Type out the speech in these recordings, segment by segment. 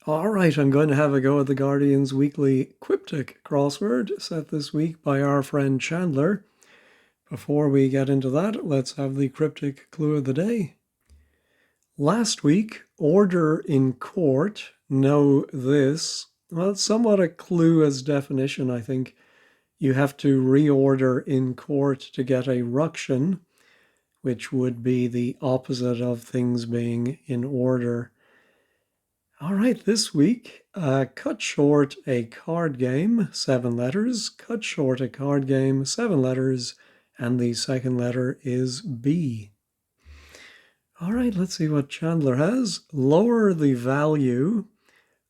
All right, I'm going to have a go at the Guardian's weekly Quiptic crossword set this week by our friend Chandler. Before we get into that, let's have the cryptic clue of the day. Last week, order in court, know this. Well, it's somewhat a clue as definition, I think. You have to reorder in court to get a ruction, which would be the opposite of things being in order. All right, this week, cut short a card game, 7 letters. Cut short a card game, 7 letters, and the second letter is B. All right, let's see what Chandler has. Lower the value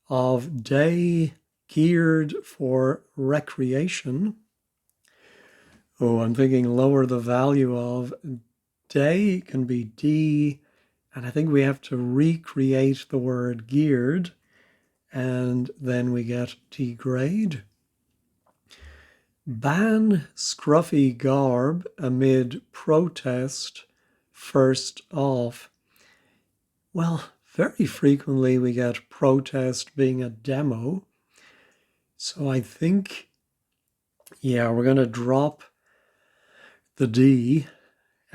of day geared for recreation. Oh, I'm thinking lower the value of day can be D, and I think we have to recreate the word geared, and then we get degrade. Ban scruffy garb amid protest first off. Well, very frequently we get protest being a demo. So I think, yeah, we're going to drop the D.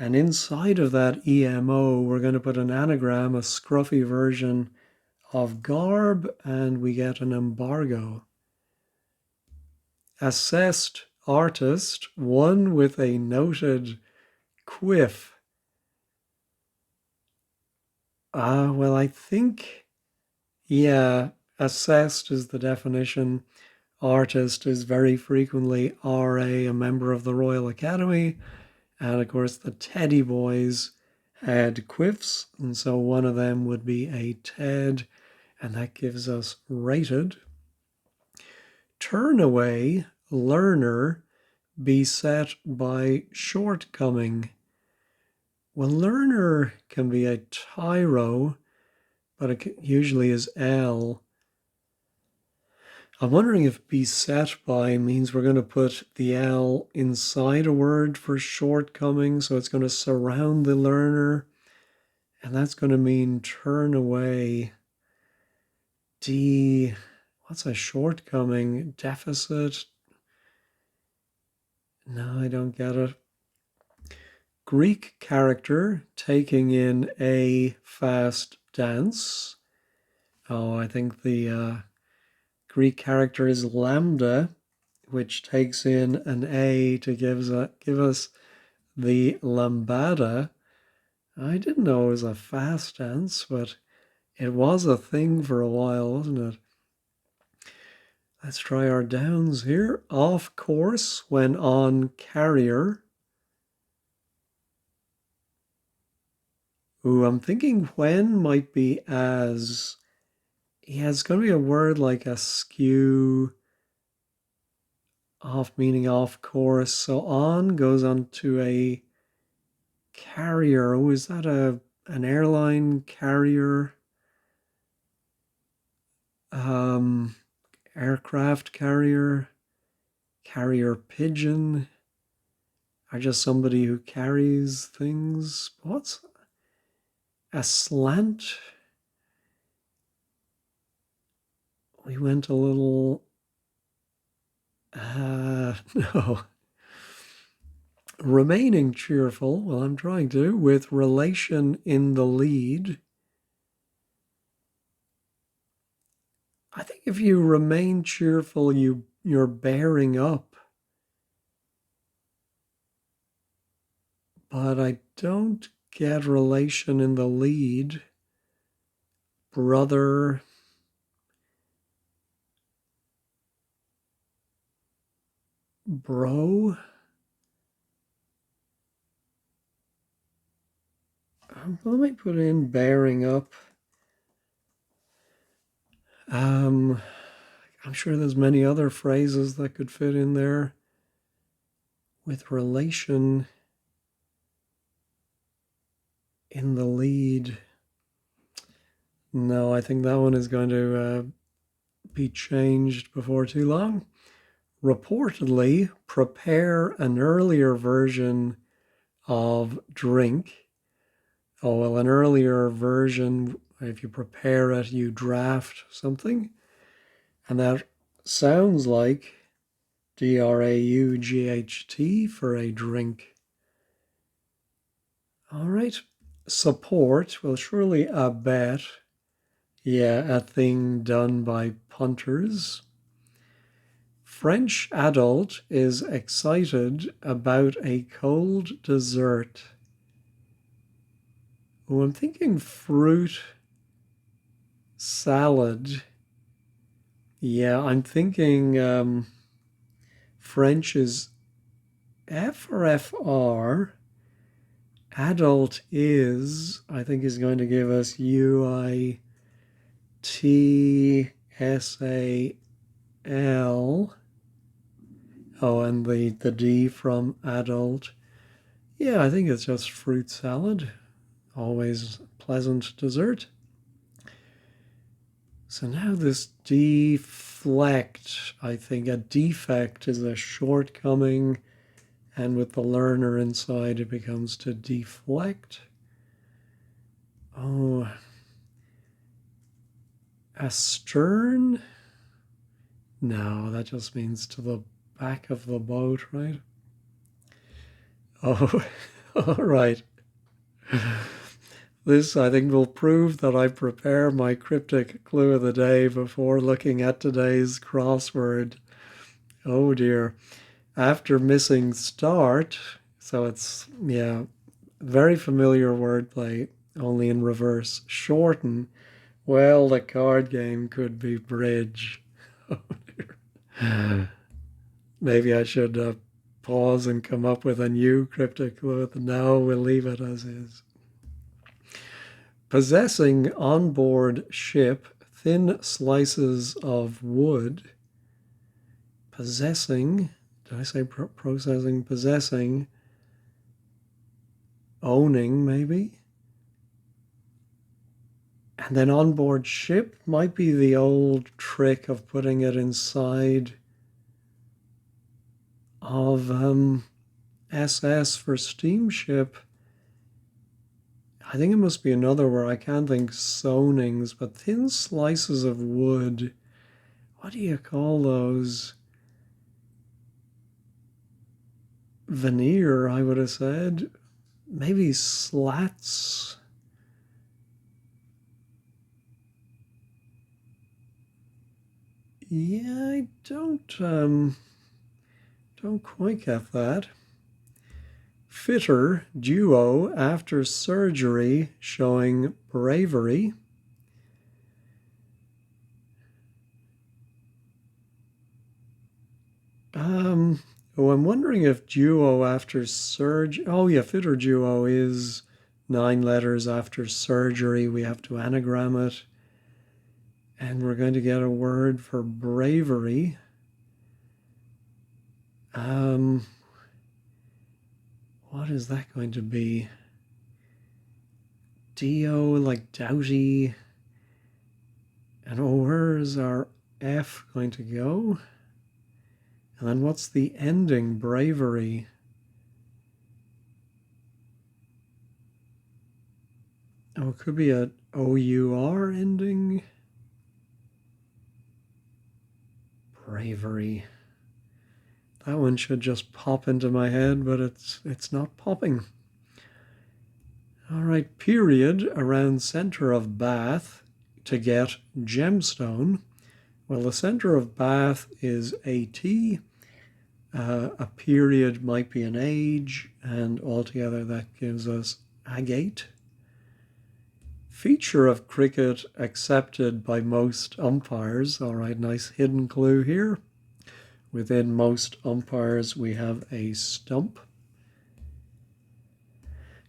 And inside of that EMO, we're going to put an anagram, a scruffy version of garb, and we get an embargo. Assessed artist, one with a noted quiff. Well, I think, yeah, assessed is the definition. Artist is very frequently RA, a member of the Royal Academy. And of course, the Teddy Boys had quiffs, and so one of them would be a Ted, and that gives us rated. Turn away, learner, beset by shortcoming. Well, learner can be a tyro, but it usually is L. I'm wondering if beset by means we're going to put the L inside a word for shortcoming, so it's going to surround the learner, and that's going to mean turn away. D, what's a shortcoming? Deficit? No, I don't get it. Greek character taking in a fast dance. Oh, I think the Greek character is lambda, which takes in an A to give us the lambada. I didn't know it was a fast dance, but it was a thing for a while, wasn't it? Let's try our downs here. Off course when on carrier. Ooh, I'm thinking when might be as. Yeah, it's going to be a word like askew, off meaning off course. So on goes on to a carrier. Oh, is that an airline carrier? Aircraft carrier, carrier pigeon. Are just somebody who carries things. What's a slant? We went a little. No. Remaining cheerful, well, I'm trying to, with relation in the lead. I think if you remain cheerful, you're bearing up. But I don't get relation in the lead. Brother. Bro. Let me put in bearing up. I'm sure there's many other phrases that could fit in there with relation in the lead. No, I think that one is going to be changed before too long. Reportedly, prepare an earlier version of drink. Oh, well, an earlier version, if you prepare it, you draft something. And that sounds like D-R-A-U-G-H-T for a drink. All right. Support. Well, surely a bet. Yeah, a thing done by punters. French adult is excited about a cold dessert. Oh, I'm thinking fruit salad. Yeah, I'm thinking French is F or FR. Adult is, I think, is going to give us UITSAL. Oh, and the D from adult. Yeah, I think it's just fruit salad. Always pleasant dessert. So now this deflect, I think a defect is a shortcoming, and with the learner inside, it becomes to deflect. Oh, astern? No, that just means to the back of the boat, right? Oh, all right. This, I think, will prove that I prepare my cryptic clue of the day before looking at today's crossword. Oh dear. After missing start, so it's, yeah, very familiar wordplay, only in reverse. Shorten. Well, the card game could be bridge. Oh dear. Maybe I should pause and come up with a new cryptic clue. No, we'll leave it as is. Possessing onboard ship thin slices of wood. Possessing, did I say processing? Possessing, owning maybe. And then onboard ship might be the old trick of putting it inside of SS for steamship. I think it must be another where I can't think sonings, but thin slices of wood. What do you call those? Veneer, I would have said. Maybe slats. Yeah, I don't quite get that. Fitter duo after surgery showing bravery. Oh, I'm wondering if duo after surgery. Oh, yeah, fitter duo is 9 letters after surgery. We have to anagram it. And we're going to get a word for bravery. What is that going to be? Dio, like doughty. And where's our F going to go? And then what's the ending? Bravery. Oh, it could be a OUR ending. Bravery. That one should just pop into my head, but it's not popping. All right, period around center of bath to get gemstone. Well, the center of bath is AT. A period might be an age, and altogether that gives us agate. Feature of cricket accepted by most umpires. All right, nice hidden clue here. Within most umpires, we have a stump.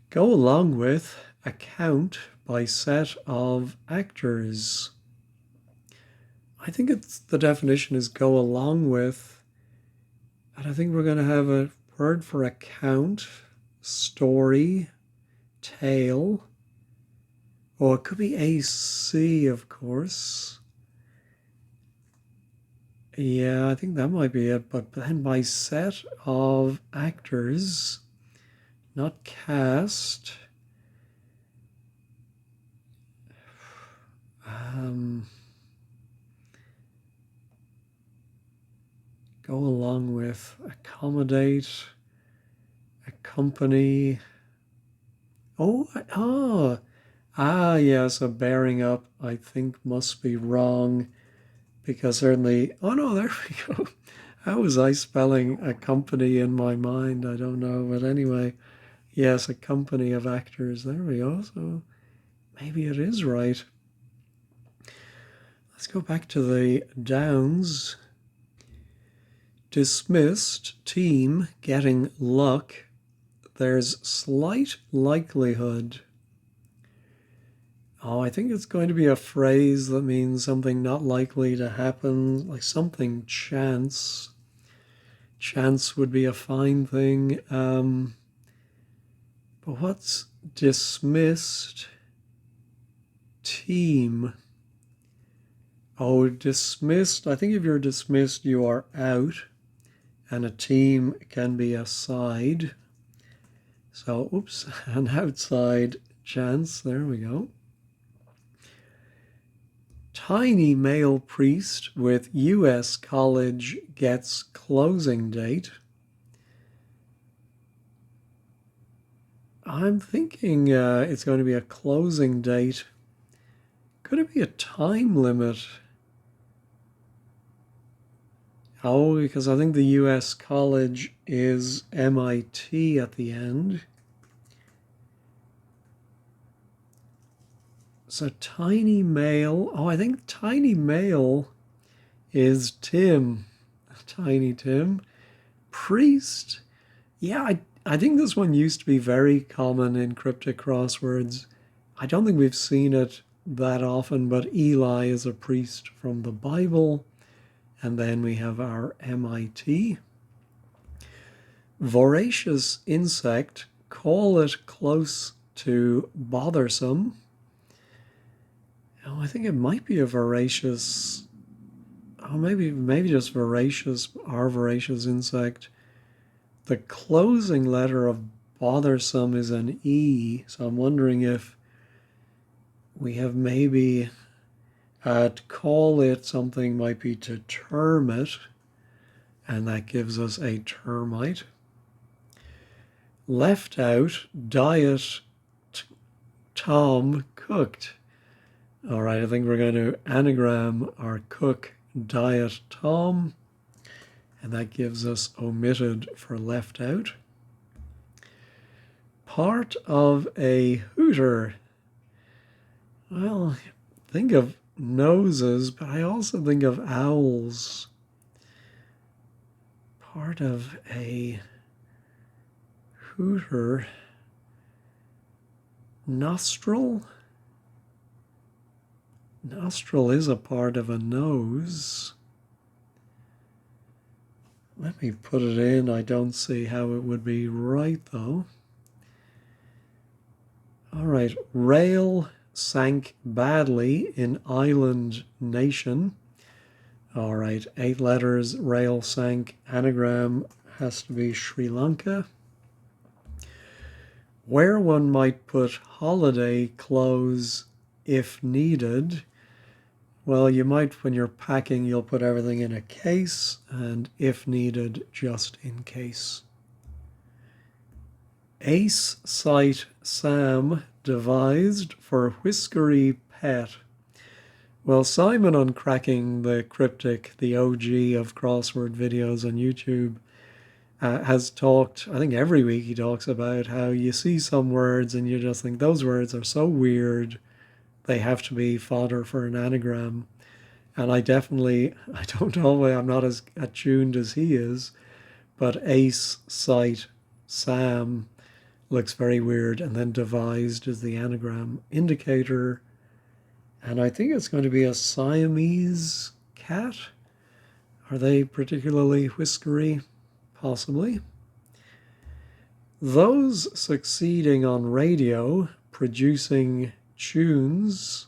Go along with account by set of actors. I think the definition is go along with. And I think we're going to have a word for account, story, tale. Oh, it could be AC, of course. Yeah, I think that might be it. But then by set of actors, not cast. Go along with accommodate, accompany. Yes, a bearing up, I think must be wrong because certainly, oh no, there we go. How was I spelling a company in my mind? I don't know, but anyway, yes, a company of actors. There we go. So maybe it is right. Let's go back to the downs. Dismissed, team, getting luck. There's slight likelihood. Oh, I think it's going to be a phrase that means something not likely to happen, like something chance. Chance would be a fine thing. But what's dismissed? Team. Oh, dismissed. I think if you're dismissed, you are out. And a team can be a side. So, oops, an outside chance. There we go. Tiny male priest with U.S. college gets closing date. I'm thinking it's going to be a closing date. Could it be a time limit? Oh, because I think the U.S. college is MIT at the end. So tiny male. Oh, I think tiny male is Tim. Tiny Tim. Priest. Yeah, I think this one used to be very common in cryptic crosswords. I don't think we've seen it that often, but Eli is a priest from the Bible. And then we have our MIT. Voracious insect, call it close to bothersome. Oh, I think it might be a voracious, maybe just voracious, our voracious insect. The closing letter of bothersome is an E, so I'm wondering if we have maybe to call it something might be to term it, and that gives us a termite. Left out, diet, Tom cooked. All right, I think we're going to anagram our cook, diet, Tom, and that gives us omitted for left out. Part of a hooter. Well, think of noses, but I also think of owls. Part of a hooter. Nostril? Nostril is a part of a nose. Let me put it in. I don't see how it would be right, though. All right. Rail sank badly in island nation. All right. 8 letters. Rail sank. Anagram has to be Sri Lanka. Where one might put holiday clothes if needed. Well, you might, when you're packing, you'll put everything in a case, and if needed, just in case. Ace site Sam devised for whiskery pet. Well, Simon on Cracking the Cryptic, the OG of crossword videos on YouTube, has talked, I think every week he talks about how you see some words and you just think those words are so weird, they have to be fodder for an anagram. And I don't know, I'm not as attuned as he is, but Ace, Sight, Sam looks very weird. And then devised is the anagram indicator. And I think it's going to be a Siamese cat. Are they particularly whiskery? Possibly. Those succeeding on radio, producing tunes.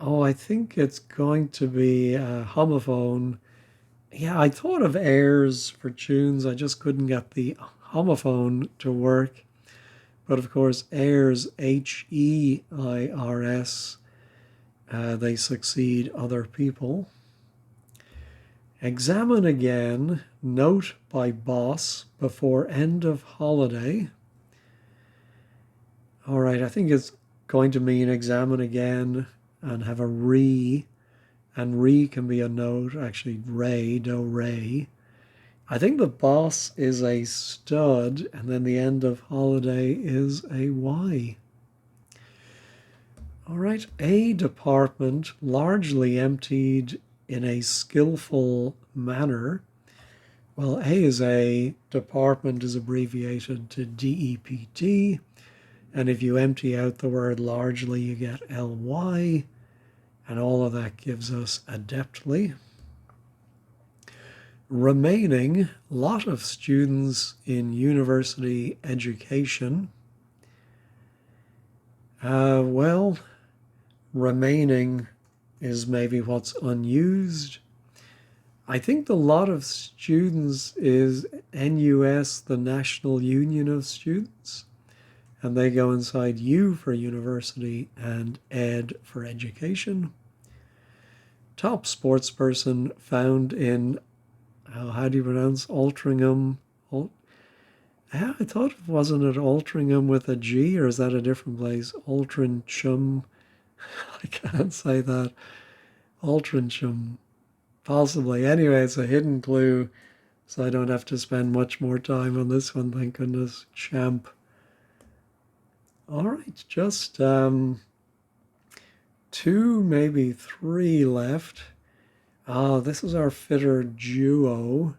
Oh, I think it's going to be a homophone. Yeah, I thought of airs for tunes. I just couldn't get the homophone to work. But of course, airs, Heirs, they succeed other people. Examine again, note by boss before end of holiday. All right, I think it's going to mean examine again and have a re, and re can be a note, actually re, do, re. I think the boss is a stud, and then the end of holiday is a Y. All right, a department largely emptied in a skillful manner. Well, A is a department is abbreviated to DEPT, and if you empty out the word largely, you get LY, and all of that gives us adeptly. Remaining, lot of students in university education. Well, remaining is maybe what's unused. I think the lot of students is NUS, the National Union of Students, and they go inside U for university and ed for education. Top sportsperson found in, how do you pronounce Altrincham? I thought, wasn't it Altrincham with a G, or is that a different place? Altrincham. I can't say that. Altrincham. Possibly. Anyway, it's a hidden clue, so I don't have to spend much more time on this one, thank goodness. Champ. All right, just 2, maybe 3 left. This is our fitter duo.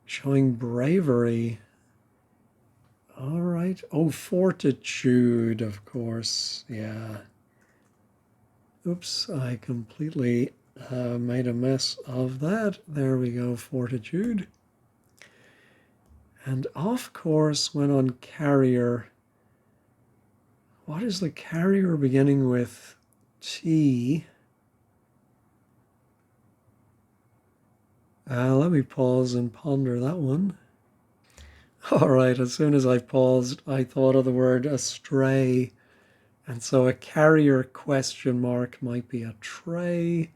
Showing bravery. All right. Oh, fortitude, of course. Yeah. Oops, I completely made a mess of that. There we go, fortitude. And off course went on carrier. What is the carrier beginning with T? Let me pause and ponder that one. All right, as soon as I paused, I thought of the word astray. And so a carrier question mark might be a tray.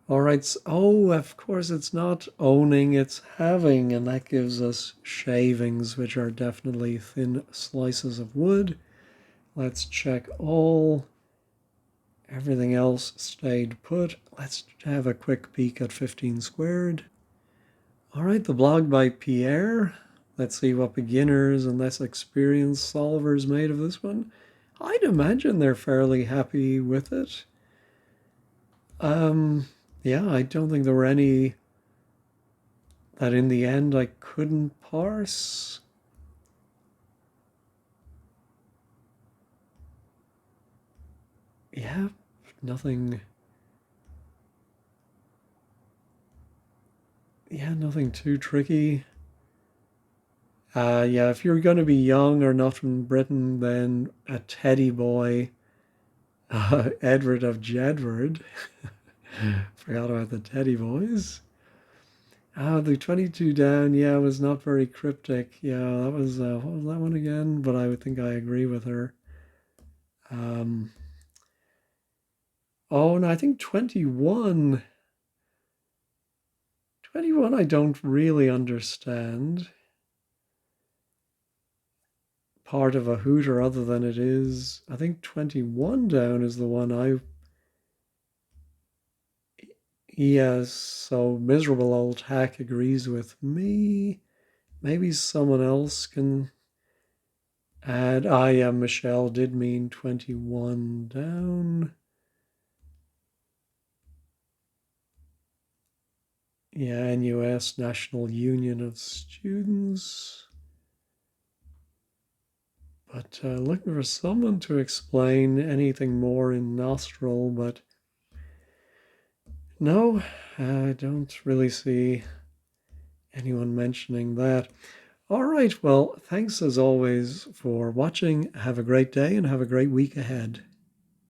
All right, so, oh, of course it's not owning, it's having, and that gives us shavings, which are definitely thin slices of wood. Let's check all. Everything else stayed put. Let's have a quick peek at 15 squared. All right, the blog by Pierre. Let's see what beginners and less experienced solvers made of this one. I'd imagine they're fairly happy with it. Yeah, I don't think there were any that in the end I couldn't parse. Yeah, nothing. Yeah, nothing too tricky. Yeah, if you're going to be young or not from Britain, then a teddy boy, Edward of Jedward. Forgot about the teddy boys. The 22 down, yeah, was not very cryptic. Yeah, that was, what was that one again? But I would think I agree with her. Oh, no, I think 21. 21 I don't really understand. Part of a hooter other than it is. I think 21 down is the one I... Yes, so miserable old hack agrees with me. Maybe someone else can add. Yeah, Michelle did mean 21 down. Yeah, NUS, National Union of Students. But looking for someone to explain anything more in nostril, but no, I don't really see anyone mentioning that. All right, well, thanks as always for watching. Have a great day and have a great week ahead.